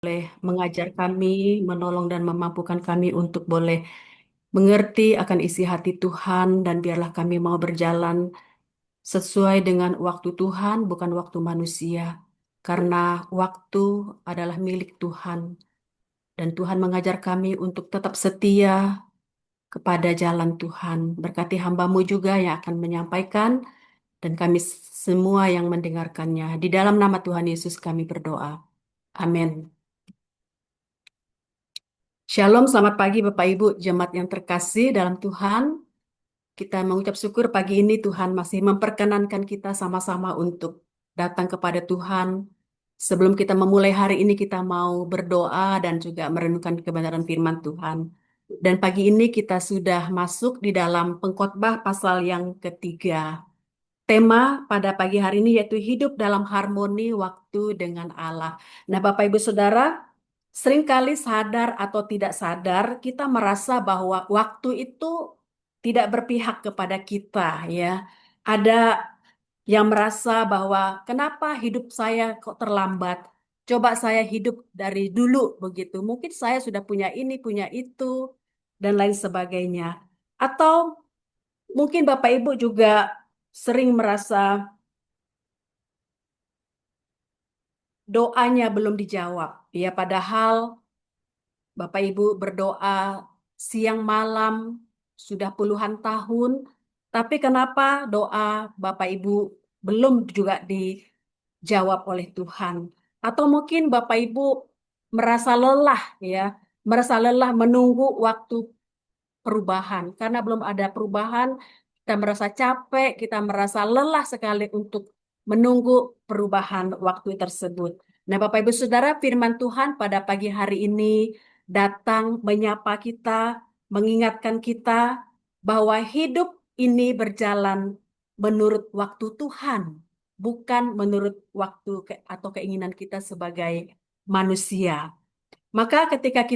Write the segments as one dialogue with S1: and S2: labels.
S1: boleh mengajar kami, menolong dan memampukan kami untuk boleh mengerti akan isi hati Tuhan dan biarlah kami mau berjalan sesuai dengan waktu Tuhan, bukan waktu manusia. Karena waktu adalah milik Tuhan dan Tuhan mengajar kami untuk tetap setia kepada jalan Tuhan. Berkati hambamu juga yang akan menyampaikan dan kami semua yang mendengarkannya. Di dalam nama Tuhan Yesus kami berdoa. Amin. Shalom, selamat pagi Bapak Ibu jemaat yang terkasih dalam Tuhan. Kita mengucap syukur pagi ini Tuhan masih memperkenankan kita sama-sama untuk datang kepada Tuhan. Sebelum kita memulai hari ini kita mau berdoa dan juga merenungkan kebenaran firman Tuhan. Dan pagi ini kita sudah masuk di dalam Pengkhotbah pasal yang ketiga. Tema pada pagi hari ini yaitu hidup dalam harmoni waktu dengan Allah. Nah, Bapak Ibu Saudara, seringkali sadar atau tidak sadar kita merasa bahwa waktu itu tidak berpihak kepada kita ya. Ada yang merasa bahwa kenapa hidup saya kok terlambat? Coba saya hidup dari dulu begitu. Mungkin saya sudah punya ini, punya itu dan lain sebagainya. Atau mungkin Bapak Ibu juga sering merasa doanya belum dijawab. Ya, padahal Bapak Ibu berdoa siang malam sudah puluhan tahun, tapi kenapa doa Bapak Ibu belum juga dijawab oleh Tuhan? Atau mungkin Bapak Ibu merasa lelah ya, merasa lelah menunggu waktu perubahan. Karena belum ada perubahan, kita merasa capek, kita merasa lelah sekali untuk menunggu perubahan waktu tersebut. Nah, Bapak Ibu Saudara, firman Tuhan pada pagi hari ini datang menyapa kita, mengingatkan kita bahwa hidup ini berjalan menurut waktu Tuhan, bukan menurut waktu atau keinginan kita sebagai manusia. Maka ketika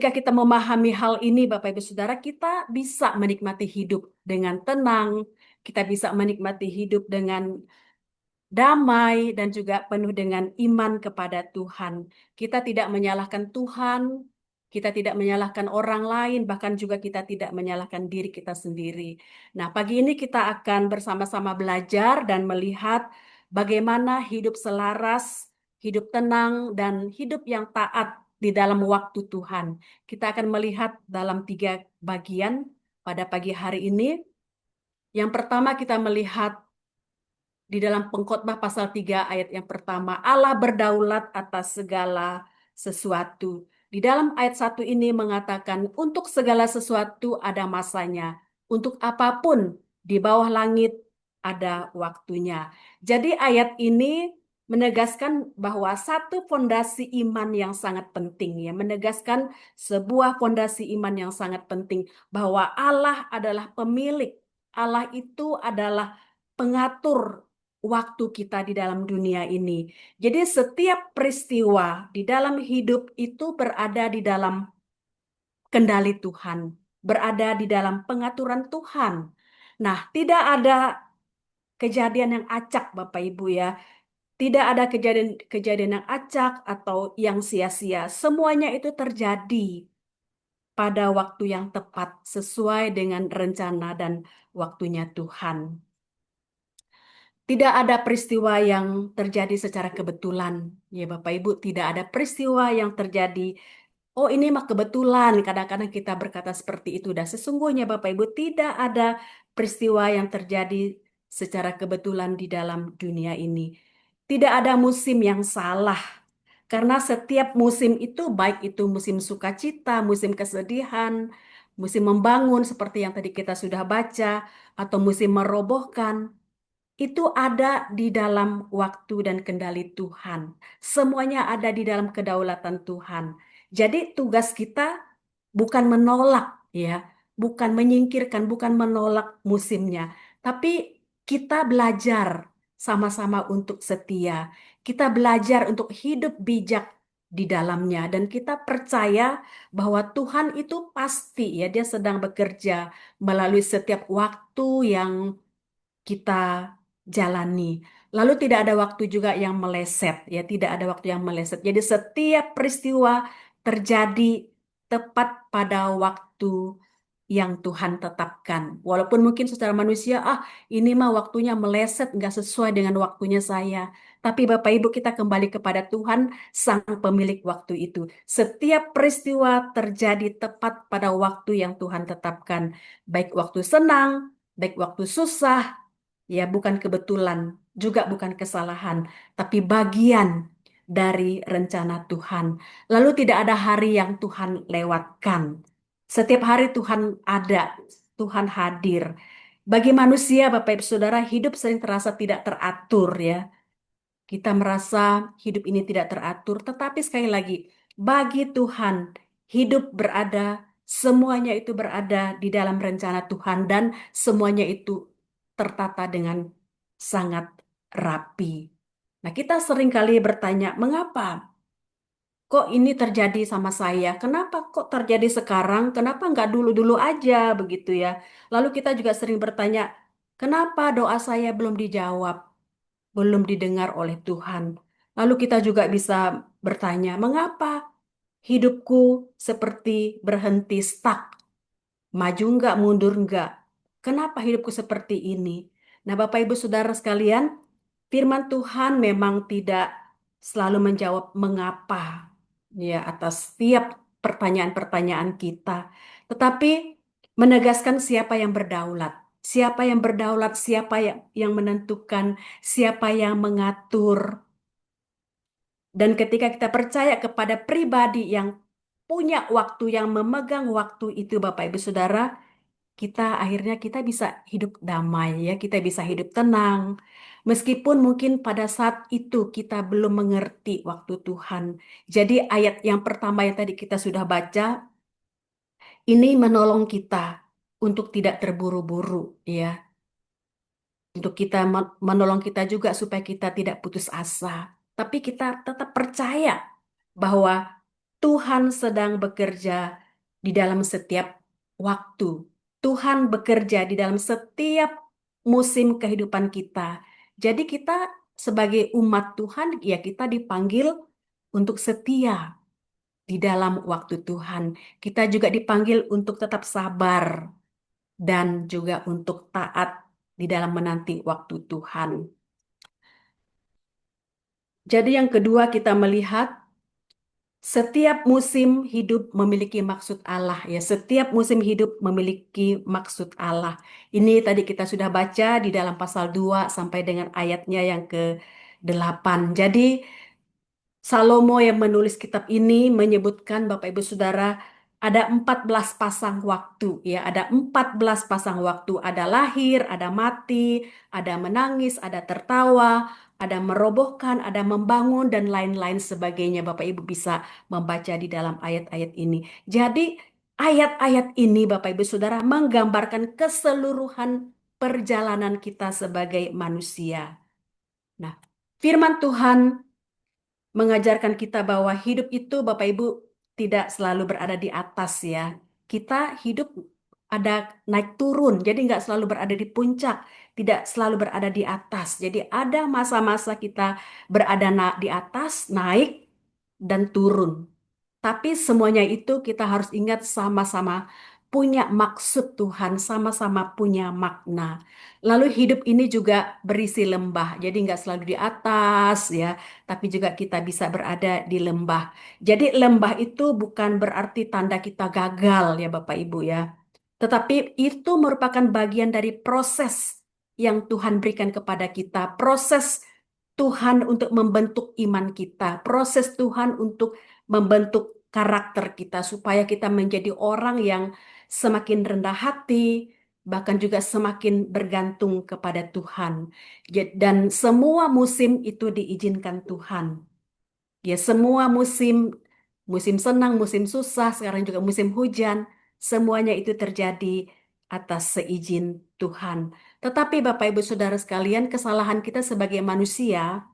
S1: kita memahami hal ini, Bapak Ibu Saudara, kita bisa menikmati hidup dengan tenang, kita bisa menikmati hidup dengan damai, dan juga penuh dengan iman kepada Tuhan. Kita tidak menyalahkan Tuhan, kita tidak menyalahkan orang lain, bahkan juga kita tidak menyalahkan diri kita sendiri. Nah, pagi ini kita akan bersama-sama belajar dan melihat bagaimana hidup selaras, hidup tenang, dan hidup yang taat di dalam waktu Tuhan. Kita akan melihat dalam 3 bagian pada pagi hari ini. Yang pertama kita melihat di dalam Pengkhotbah pasal 3 ayat yang pertama, Allah berdaulat atas segala sesuatu. Di dalam ayat 1 ini mengatakan, untuk segala sesuatu ada masanya. Untuk apapun di bawah langit ada waktunya. Jadi ayat ini menegaskan bahwa satu fondasi iman yang sangat penting ya, menegaskan sebuah fondasi iman yang sangat penting bahwa Allah adalah pemilik, Allah itu adalah pengatur waktu kita di dalam dunia ini. Jadi setiap peristiwa di dalam hidup itu berada di dalam kendali Tuhan, berada di dalam pengaturan Tuhan. Nah, tidak ada kejadian yang acak Bapak Ibu ya. Tidak ada kejadian yang acak atau yang sia-sia. Semuanya itu terjadi pada waktu yang tepat sesuai dengan rencana dan waktunya Tuhan. Tidak ada peristiwa yang terjadi secara kebetulan. Ya Bapak Ibu, tidak ada peristiwa yang terjadi. Oh ini mah kebetulan. Kadang-kadang kita berkata seperti itu. Dan sesungguhnya Bapak Ibu tidak ada peristiwa yang terjadi secara kebetulan di dalam dunia ini. Tidak ada musim yang salah. Karena setiap musim itu baik itu musim sukacita, musim kesedihan, musim membangun seperti yang tadi kita sudah baca, atau musim merobohkan itu ada di dalam waktu dan kendali Tuhan. Semuanya ada di dalam kedaulatan Tuhan. Jadi tugas kita bukan menolak ya, bukan menyingkirkan, bukan menolak musimnya, tapi kita belajar sama-sama untuk setia. Kita belajar untuk hidup bijak di dalamnya dan kita percaya bahwa Tuhan itu pasti ya dia sedang bekerja melalui setiap waktu yang kita jalani. Lalu tidak ada waktu juga yang meleset, ya, tidak ada waktu yang meleset. Jadi setiap peristiwa terjadi tepat pada waktu yang Tuhan tetapkan. Walaupun mungkin secara manusia, ini mah waktunya meleset, nggak sesuai dengan waktunya saya. Tapi Bapak Ibu kita kembali kepada Tuhan, Sang Pemilik waktu itu. Setiap peristiwa terjadi tepat pada waktu yang Tuhan tetapkan. Baik waktu senang, baik waktu susah, ya bukan kebetulan, juga bukan kesalahan, tapi bagian dari rencana Tuhan. Lalu tidak ada hari yang Tuhan lewatkan. Setiap hari Tuhan ada, Tuhan hadir. Bagi manusia, Bapak Ibu Saudara, hidup sering terasa tidak teratur ya. Kita merasa hidup ini tidak teratur, tetapi sekali lagi, bagi Tuhan, hidup berada, semuanya itu berada di dalam rencana Tuhan dan semuanya itu tertata dengan sangat rapi. Nah, kita seringkali bertanya, mengapa kok ini terjadi sama saya? Kenapa kok terjadi sekarang? Kenapa nggak dulu-dulu aja begitu ya? Lalu kita juga sering bertanya, kenapa doa saya belum dijawab? Belum didengar oleh Tuhan. Lalu kita juga bisa bertanya, mengapa hidupku seperti berhenti stuck, maju nggak, mundur nggak? Kenapa hidupku seperti ini? Nah, Bapak Ibu Saudara sekalian, firman Tuhan memang tidak selalu menjawab mengapa ya atas setiap pertanyaan-pertanyaan kita, tetapi menegaskan siapa yang berdaulat. Siapa yang berdaulat, siapa yang menentukan, siapa yang mengatur. Dan ketika kita percaya kepada pribadi yang punya waktu, yang memegang waktu itu, Bapak Ibu Saudara, kita bisa hidup damai ya, kita bisa hidup tenang. Meskipun mungkin pada saat itu kita belum mengerti waktu Tuhan. Jadi ayat yang pertama yang tadi kita sudah baca, ini menolong kita untuk tidak terburu-buru ya. Untuk kita menolong kita juga supaya kita tidak putus asa. Tapi kita tetap percaya bahwa Tuhan sedang bekerja di dalam setiap waktu. Tuhan bekerja di dalam setiap musim kehidupan kita. Jadi kita sebagai umat Tuhan, ya kita dipanggil untuk setia di dalam waktu Tuhan. Kita juga dipanggil untuk tetap sabar dan juga untuk taat di dalam menanti waktu Tuhan. Jadi yang kedua kita melihat setiap musim hidup memiliki maksud Allah ya. Setiap musim hidup memiliki maksud Allah. Ini tadi kita sudah baca di dalam pasal 2 sampai dengan ayatnya yang ke-8. Jadi Salomo yang menulis kitab ini menyebutkan Bapak Ibu Saudara ada 14 pasang waktu ya, ada 14 pasang waktu, ada lahir, ada mati, ada menangis, ada tertawa, ada merobohkan, ada membangun dan lain-lain sebagainya. Bapak Ibu bisa membaca di dalam ayat-ayat ini. Jadi ayat-ayat ini Bapak Ibu Saudara menggambarkan keseluruhan perjalanan kita sebagai manusia. Nah, firman Tuhan mengajarkan kita bahwa hidup itu Bapak Ibu tidak selalu berada di atas ya. Kita hidup ada naik turun, jadi nggak selalu berada di puncak, tidak selalu berada di atas. Jadi ada masa-masa kita berada di atas, naik dan turun. Tapi semuanya itu kita harus ingat sama-sama punya maksud Tuhan, sama-sama punya makna. Lalu hidup ini juga berisi lembah, jadi nggak selalu di atas ya, tapi juga kita bisa berada di lembah. Jadi lembah itu bukan berarti tanda kita gagal ya Bapak Ibu ya. Tetapi itu merupakan bagian dari proses yang Tuhan berikan kepada kita, proses Tuhan untuk membentuk iman kita, proses Tuhan untuk membentuk karakter kita supaya kita menjadi orang yang semakin rendah hati, bahkan juga semakin bergantung kepada Tuhan. Dan semua musim itu diizinkan Tuhan. Ya, semua musim, musim senang, musim susah, sekarang juga musim hujan, semuanya itu terjadi atas seizin Tuhan. Tetapi Bapak Ibu Saudara sekalian, kesalahan kita sebagai manusia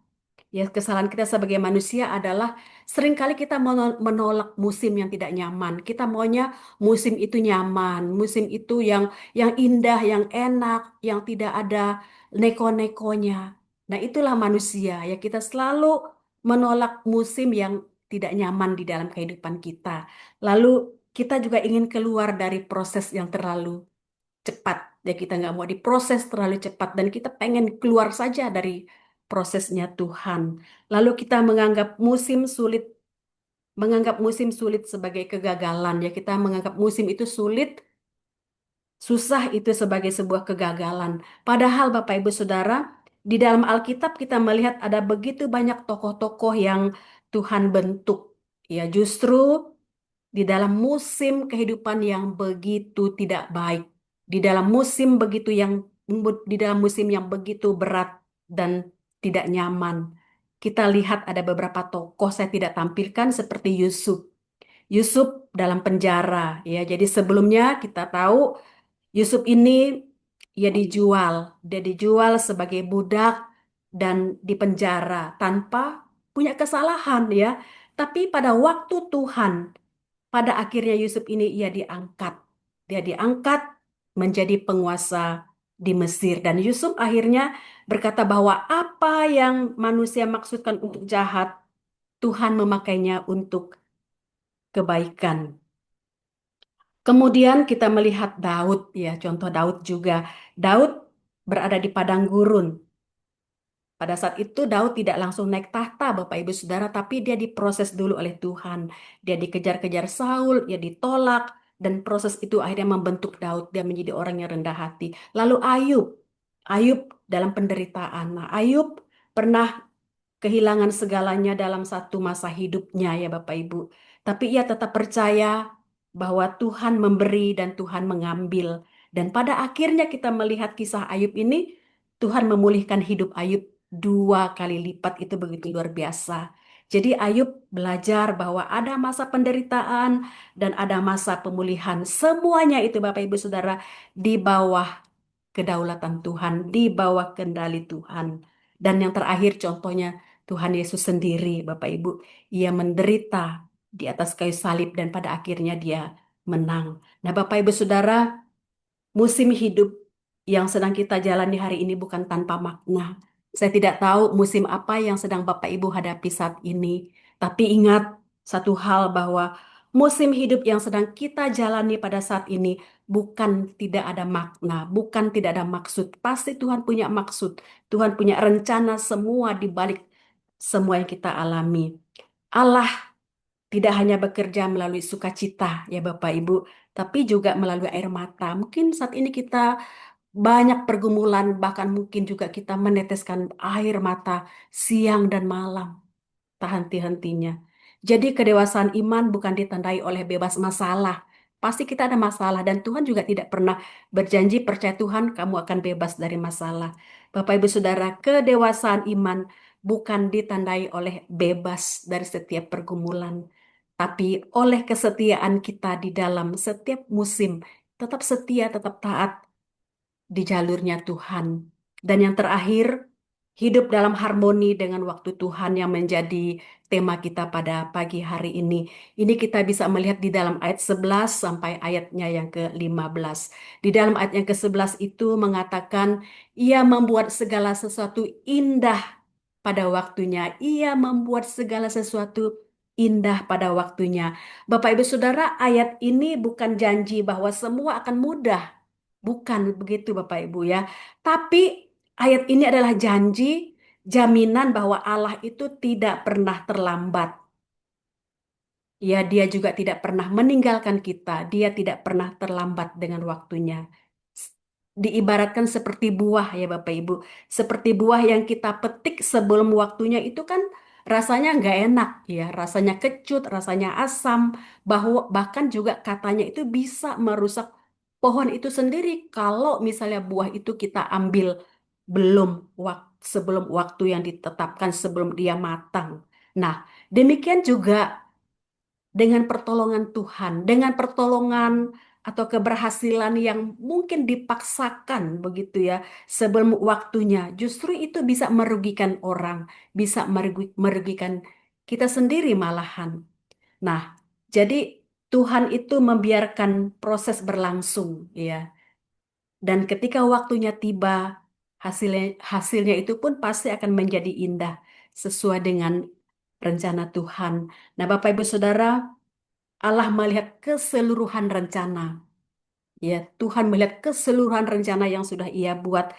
S1: Ya, kesalahan kita sebagai manusia adalah seringkali kita menolak musim yang tidak nyaman. Kita maunya musim itu nyaman, musim itu yang indah, yang enak, yang tidak ada neko-nekonya. Nah, itulah manusia ya. Kita selalu menolak musim yang tidak nyaman di dalam kehidupan kita. Lalu kita juga ingin keluar dari proses yang terlalu cepat. Ya, kita nggak mau diproses terlalu cepat dan kita pengen keluar saja dari prosesnya Tuhan. Lalu kita menganggap musim sulit sebagai kegagalan. Ya, kita menganggap musim itu sulit, susah itu sebagai sebuah kegagalan. Padahal Bapak Ibu Saudara, di dalam Alkitab kita melihat ada begitu banyak tokoh-tokoh yang Tuhan bentuk. Ya, justru di dalam musim kehidupan yang begitu tidak baik, di dalam musim begitu yang di dalam musim yang begitu berat dan tidak nyaman. Kita lihat ada beberapa tokoh saya tidak tampilkan seperti Yusuf. Yusuf dalam penjara ya. Jadi sebelumnya kita tahu Yusuf ini dia dijual sebagai budak dan dipenjara tanpa punya kesalahan ya. Tapi pada waktu Tuhan pada akhirnya Yusuf ini ia diangkat. Dia diangkat menjadi penguasa di Mesir. Dan Yusuf akhirnya berkata bahwa apa yang manusia maksudkan untuk jahat, Tuhan memakainya untuk kebaikan. Kemudian kita melihat Daud, ya contoh Daud juga. Daud berada di padang gurun. Pada saat itu Daud tidak langsung naik tahta Bapak Ibu Saudara, tapi dia diproses dulu oleh Tuhan. Dia dikejar-kejar Saul, dia ditolak, dan proses itu akhirnya membentuk Daud. Dia menjadi orang yang rendah hati. Lalu Ayub, Ayub dalam penderitaan. Nah, Ayub pernah kehilangan segalanya dalam satu masa hidupnya ya Bapak Ibu. Tapi ia tetap percaya bahwa Tuhan memberi dan Tuhan mengambil. Dan pada akhirnya kita melihat kisah Ayub ini, Tuhan memulihkan hidup Ayub dua kali lipat, itu begitu luar biasa. Jadi Ayub belajar bahwa ada masa penderitaan dan ada masa pemulihan. Semuanya itu Bapak Ibu Saudara di bawah kedaulatan Tuhan, di bawah kendali Tuhan. Dan yang terakhir contohnya Tuhan Yesus sendiri, Bapak Ibu, ia menderita di atas kayu salib dan pada akhirnya dia menang. Nah, Bapak Ibu Saudara, musim hidup yang sedang kita jalani hari ini bukan tanpa makna. Saya tidak tahu musim apa yang sedang Bapak Ibu hadapi saat ini, tapi ingat satu hal bahwa musim hidup yang sedang kita jalani pada saat ini bukan tidak ada makna, bukan tidak ada maksud. Pasti Tuhan punya maksud, Tuhan punya rencana semua di balik semua yang kita alami. Allah tidak hanya bekerja melalui sukacita ya Bapak Ibu, tapi juga melalui air mata. Mungkin saat ini kita banyak pergumulan, bahkan mungkin juga kita meneteskan air mata siang dan malam, tak henti-hentinya. Jadi kedewasaan iman bukan ditandai oleh bebas masalah. Pasti kita ada masalah dan Tuhan juga tidak pernah berjanji percaya Tuhan kamu akan bebas dari masalah. Bapak Ibu Saudara, kedewasaan iman bukan ditandai oleh bebas dari setiap pergumulan, tapi oleh kesetiaan kita di dalam setiap musim, tetap setia, tetap taat di jalurnya Tuhan. Dan yang terakhir, hidup dalam harmoni dengan waktu Tuhan yang menjadi tema kita pada pagi hari ini. Ini kita bisa melihat di dalam ayat 11 sampai ayatnya yang ke-15. Di dalam ayat yang ke-11 itu mengatakan, ia membuat segala sesuatu indah pada waktunya. Ia membuat segala sesuatu indah pada waktunya. Bapak Ibu Saudara, ayat ini bukan janji bahwa semua akan mudah. Bukan begitu Bapak Ibu ya. Tapi ayat ini adalah janji, jaminan bahwa Allah itu tidak pernah terlambat. Ya, dia juga tidak pernah meninggalkan kita. Dia tidak pernah terlambat dengan waktunya. S- Diibaratkan seperti buah ya Bapak Ibu. Seperti buah yang kita petik sebelum waktunya itu kan rasanya nggak enak ya. Rasanya kecut, rasanya asam. Bahwa bahkan juga katanya itu bisa merusak pohon itu sendiri kalau misalnya buah itu kita ambil belum sebelum waktu yang ditetapkan, sebelum dia matang. Nah, demikian juga dengan pertolongan Tuhan, dengan pertolongan atau keberhasilan yang mungkin dipaksakan begitu ya sebelum waktunya, justru itu bisa merugikan orang, bisa merugikan kita sendiri malahan. Nah, jadi Tuhan itu membiarkan proses berlangsung ya. Dan ketika waktunya tiba, hasilnya hasilnya itu pun pasti akan menjadi indah sesuai dengan rencana Tuhan. Nah, Bapak Ibu Saudara, Allah melihat keseluruhan rencana. Ya, Tuhan melihat keseluruhan rencana yang sudah Ia buat.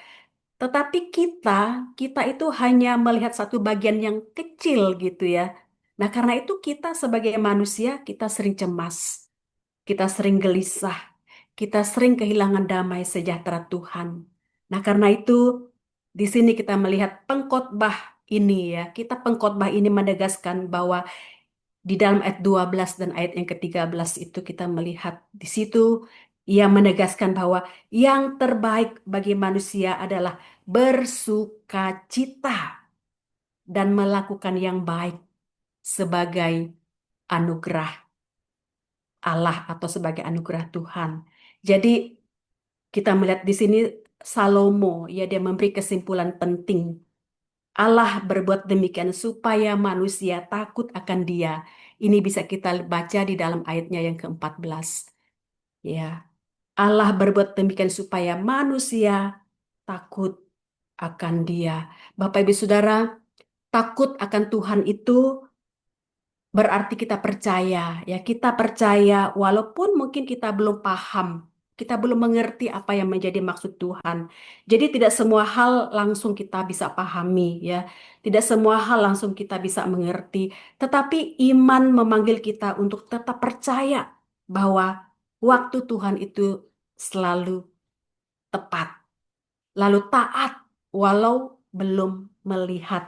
S1: Tetapi kita itu hanya melihat satu bagian yang kecil gitu ya. Nah, karena itu kita sebagai manusia, kita sering cemas, kita sering gelisah, kita sering kehilangan damai sejahtera Tuhan. Nah, karena itu di sini kita melihat pengkhotbah ini ya. Kita pengkhotbah ini menegaskan bahwa di dalam ayat 12 dan ayat yang ke-13 itu kita melihat di situ ia menegaskan bahwa yang terbaik bagi manusia adalah bersukacita dan melakukan yang baik sebagai anugerah Allah atau sebagai anugerah Tuhan. Jadi kita melihat di sini Salomo, ya dia memberi kesimpulan penting. Allah berbuat demikian supaya manusia takut akan Dia. Ini bisa kita baca di dalam ayatnya yang ke-14. Ya, Allah berbuat demikian supaya manusia takut akan Dia. Bapak Ibu Saudara, takut akan Tuhan itu berarti kita percaya, ya kita percaya walaupun mungkin kita belum paham, kita belum mengerti apa yang menjadi maksud Tuhan. Jadi tidak semua hal langsung kita bisa pahami, ya. Tidak semua hal langsung kita bisa mengerti. Tetapi iman memanggil kita untuk tetap percaya bahwa waktu Tuhan itu selalu tepat, lalu taat walau belum melihat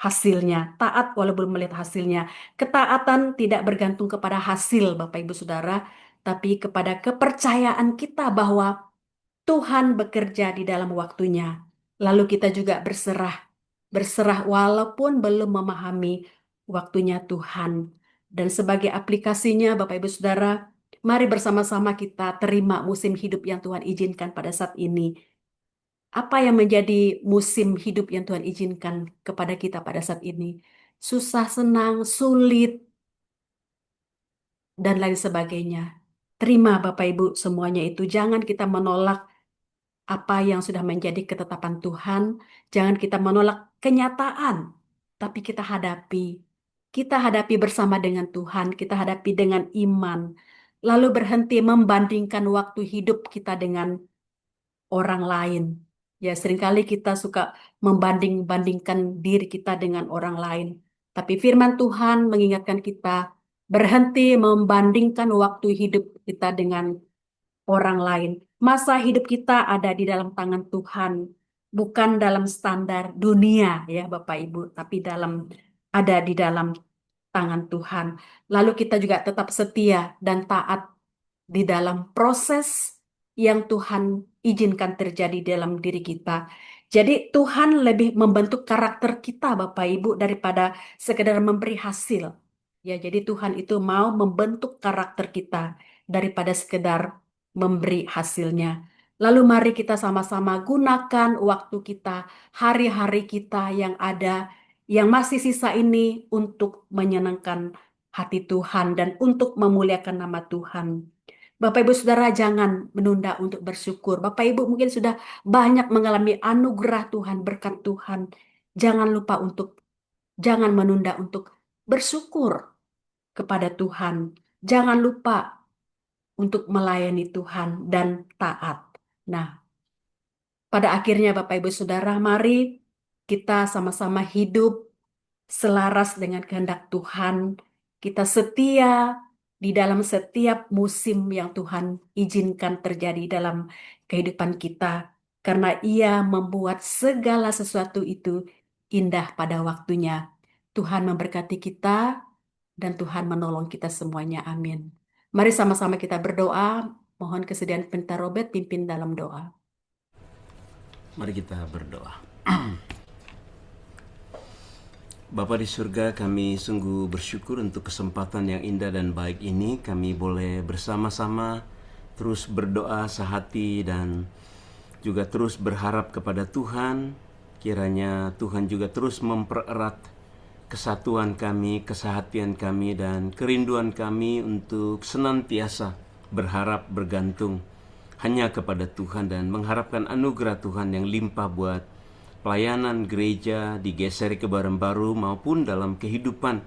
S1: hasilnya, taat walau belum melihat hasilnya. Ketaatan tidak bergantung kepada hasil, Bapak Ibu Saudara, tapi kepada kepercayaan kita bahwa Tuhan bekerja di dalam waktunya. Lalu kita juga berserah, berserah walaupun belum memahami waktunya Tuhan. Dan sebagai aplikasinya, Bapak Ibu Saudara, mari bersama-sama kita terima musim hidup yang Tuhan izinkan pada saat ini. Apa yang menjadi musim hidup yang Tuhan izinkan kepada kita pada saat ini? Susah, senang, sulit, dan lain sebagainya. Terima Bapak Ibu semuanya itu. Jangan kita menolak apa yang sudah menjadi ketetapan Tuhan. Jangan kita menolak kenyataan, tapi kita hadapi. Kita hadapi bersama dengan Tuhan, kita hadapi dengan iman. Lalu berhenti membandingkan waktu hidup kita dengan orang lain. Ya, seringkali kita suka membanding-bandingkan diri kita dengan orang lain. Tapi firman Tuhan mengingatkan kita berhenti membandingkan waktu hidup kita dengan orang lain. Masa hidup kita ada di dalam tangan Tuhan, bukan dalam standar dunia ya Bapak Ibu, tapi ada di dalam tangan Tuhan. Lalu kita juga tetap setia dan taat di dalam proses yang Tuhan izinkan terjadi dalam diri kita. Jadi Tuhan lebih membentuk karakter kita Bapak Ibu daripada sekedar memberi hasil. Ya, jadi Tuhan itu mau membentuk karakter kita daripada sekedar memberi hasilnya. Lalu mari kita sama-sama gunakan waktu kita, hari-hari kita yang ada, yang masih sisa ini untuk menyenangkan hati Tuhan dan untuk memuliakan nama Tuhan. Bapak Ibu Saudara jangan menunda untuk bersyukur. Bapak Ibu mungkin sudah banyak mengalami anugerah Tuhan, berkat Tuhan. Jangan lupa jangan menunda untuk bersyukur kepada Tuhan. Jangan lupa untuk melayani Tuhan dan taat. Nah, pada akhirnya Bapak Ibu Saudara, mari kita sama-sama hidup selaras dengan kehendak Tuhan. Kita setia di dalam setiap musim yang Tuhan izinkan terjadi dalam kehidupan kita. Karena Ia membuat segala sesuatu itu indah pada waktunya. Tuhan memberkati kita dan Tuhan menolong kita semuanya. Amin. Mari sama-sama kita berdoa. Mohon kesediaan Pendeta Robert pimpin dalam doa.
S2: Mari kita berdoa. Bapa di surga, kami sungguh bersyukur untuk kesempatan yang indah dan baik ini. Kami boleh bersama-sama terus berdoa sehati dan juga terus berharap kepada Tuhan. Kiranya Tuhan juga terus mempererat kesatuan kami, kesehatian kami, dan kerinduan kami untuk senantiasa berharap bergantung hanya kepada Tuhan dan mengharapkan anugerah Tuhan yang limpah buat pelayanan gereja di GSRI Kebayoran Baru maupun dalam kehidupan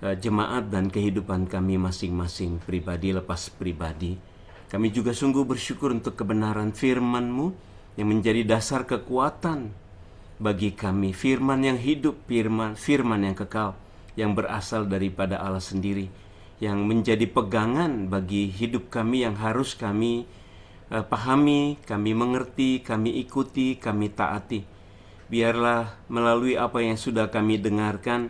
S2: jemaat dan kehidupan kami masing-masing pribadi lepas pribadi. Kami juga sungguh bersyukur untuk kebenaran firman-Mu yang menjadi dasar kekuatan bagi kami. Firman yang hidup, firman yang kekal, yang berasal daripada Allah sendiri, yang menjadi pegangan bagi hidup kami yang harus kami pahami, kami mengerti, kami ikuti, kami taati. Biarlah melalui apa yang sudah kami dengarkan,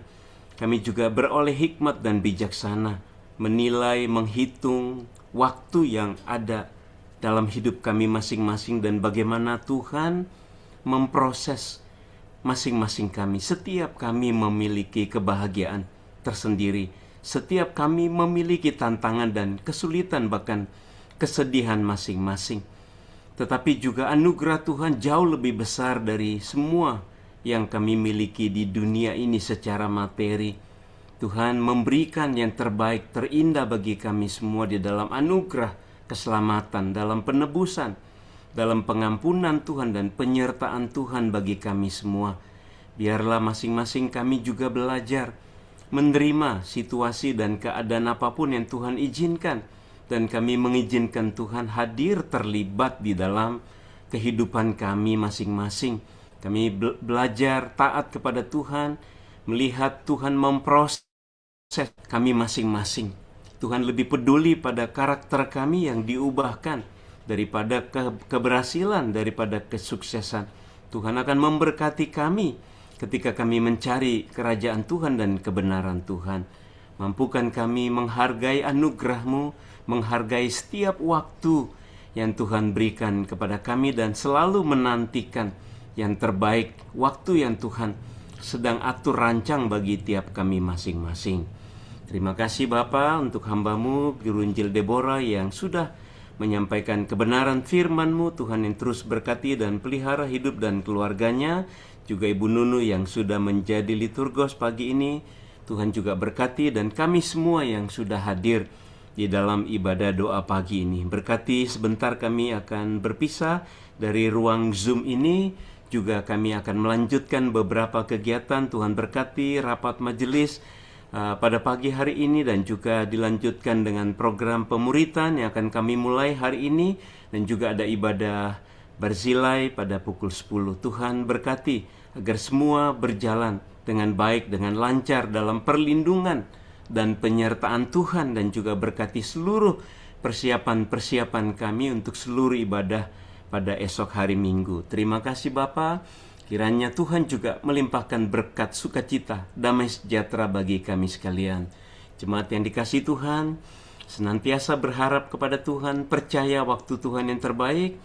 S2: kami juga beroleh hikmat dan bijaksana, menilai, menghitung waktu yang ada dalam hidup kami masing-masing dan bagaimana Tuhan memproses masing-masing kami. Setiap kami memiliki kebahagiaan tersendiri. Setiap kami memiliki tantangan dan kesulitan, bahkan kesedihan masing-masing. Tetapi juga anugerah Tuhan jauh lebih besar dari semua yang kami miliki di dunia ini secara materi. Tuhan memberikan yang terbaik, terindah bagi kami semua di dalam anugerah keselamatan, dalam penebusan, dalam pengampunan Tuhan dan penyertaan Tuhan bagi kami semua. Biarlah masing-masing kami juga belajar menerima situasi dan keadaan apapun yang Tuhan izinkan, dan kami mengizinkan Tuhan hadir terlibat di dalam kehidupan kami masing-masing. Kami belajar taat kepada Tuhan, melihat Tuhan memproses kami masing-masing. Tuhan lebih peduli pada karakter kami yang diubahkan daripada keberhasilan, daripada kesuksesan. Tuhan akan memberkati kami ketika kami mencari kerajaan Tuhan dan kebenaran Tuhan. Mampukan kami menghargai anugerah-Mu, menghargai setiap waktu yang Tuhan berikan kepada kami dan selalu menantikan yang terbaik, waktu yang Tuhan sedang atur rancang bagi tiap kami masing-masing. Terima kasih Bapa untuk hamba-Mu, Guru Injil Deborah yang sudah menyampaikan kebenaran firman-Mu. Tuhan yang terus berkati dan pelihara hidup dan keluarganya. Juga Ibu Nunu yang sudah menjadi liturgos pagi ini. Tuhan juga berkati dan kami semua yang sudah hadir di dalam ibadah doa pagi ini. Berkati sebentar kami akan berpisah dari ruang Zoom ini. Juga kami akan melanjutkan beberapa kegiatan. Tuhan berkati rapat majelis pada pagi hari ini dan juga dilanjutkan dengan program pemuritan yang akan kami mulai hari ini. Dan juga ada ibadah Barzilai pada pukul 10. Tuhan berkati agar semua berjalan dengan baik, dengan lancar dalam perlindungan dan penyertaan Tuhan, dan juga berkati seluruh persiapan-persiapan kami untuk seluruh ibadah pada esok hari Minggu. Terima kasih Bapa. Kiranya Tuhan juga melimpahkan berkat sukacita, damai sejahtera bagi kami sekalian. Jemaat yang dikasihi Tuhan, senantiasa berharap kepada Tuhan, percaya waktu Tuhan yang terbaik,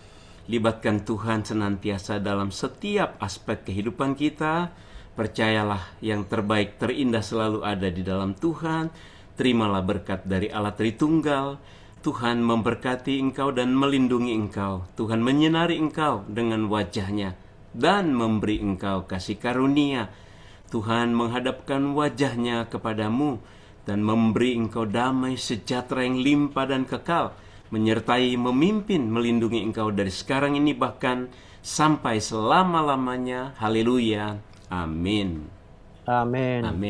S2: libatkan Tuhan senantiasa dalam setiap aspek kehidupan kita. Percayalah yang terbaik, terindah selalu ada di dalam Tuhan. Terimalah berkat dari Allah Tritunggal. Tuhan memberkati engkau dan melindungi engkau. Tuhan menyinari engkau dengan wajah-Nya dan memberi engkau kasih karunia. Tuhan menghadapkan wajah-Nya kepadamu dan memberi engkau damai sejahtera yang limpah dan kekal, menyertai, memimpin, melindungi engkau dari sekarang ini bahkan sampai selama-lamanya. Haleluya. Amin.
S3: Amin.
S2: Amin.